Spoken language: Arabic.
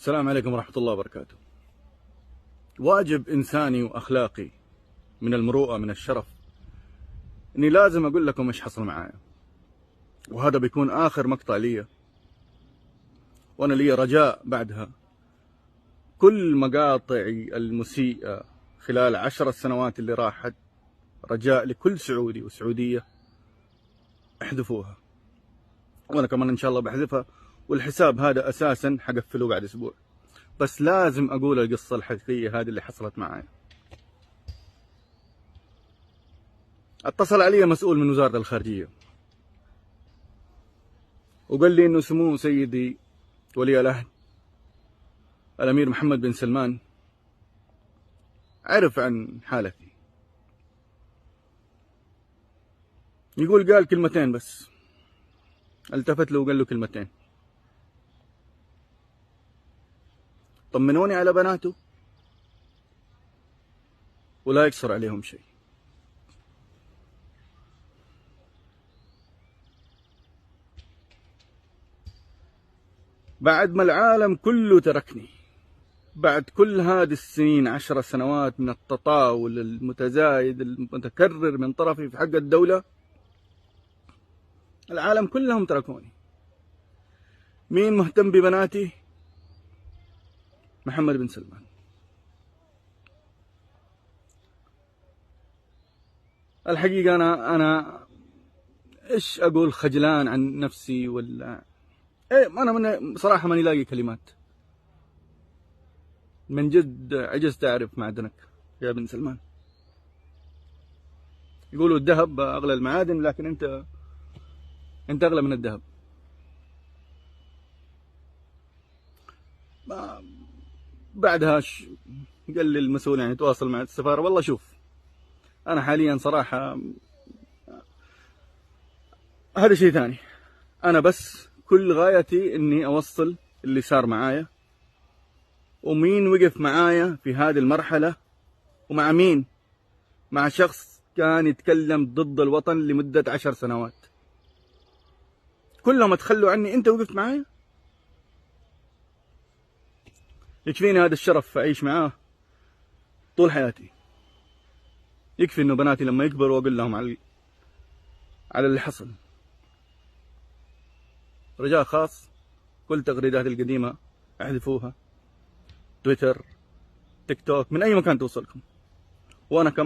السلام عليكم ورحمة الله وبركاته. واجب إنساني وأخلاقي من المروءة من الشرف إني لازم أقول لكم إيش حصل معايا، وهذا بيكون آخر مقطع لي، وأنا لي رجاء بعدها كل مقاطعي المسيئة خلال 10 سنوات اللي راحت، رجاء لكل سعودي وسعودية احذفوها، وأنا كمان إن شاء الله بحذفها، والحساب هذا أساسا حقفله بعد أسبوع، بس لازم أقول القصة الحقيقية هذه اللي حصلت معايا. اتصل علي مسؤول من وزارة الخارجية وقال لي إنه سمو سيدي ولي العهد الأمير محمد بن سلمان عرف عن حالتي. يقول قال كلمتين بس، التفت له وقال له كلمتين: طمنوني على بناته ولا يقصر عليهم شيء. بعد ما العالم كله تركني، بعد كل هذه السنين 10 سنوات من التطاول المتزايد المتكرر من طرفي في حق الدولة، العالم كلهم تركوني. مين مهتم ببناتي؟ محمد بن سلمان. الحقيقة أنا إيش أقول، خجلان عن نفسي ولا إيه؟ أنا صراحة ماني لاقي كلمات، من جد عجزت أعرف معدنك يا بن سلمان. يقولوا الذهب أغلى المعادن، لكن أنت أغلى من الذهب. بعدها قال لي المسؤول يعني تواصل مع السفارة. والله شوف، أنا حاليا صراحة هذا شيء ثاني، أنا بس كل غايتي إني أوصل اللي صار معايا ومين وقف معايا في هذه المرحلة، ومع مين؟ مع شخص كان يتكلم ضد الوطن لمدة 10 سنوات، كلهم تخلوا عني، أنت وقفت معايا. يكفيني هذا الشرف أعيش معاه طول حياتي، يكفي إنه بناتي لما يكبروا أقول لهم على اللي حصل. رجاء خاص، كل تغريداتي القديمة احذفوها، تويتر، تيك توك، من أي مكان توصلكم، وأنا كمان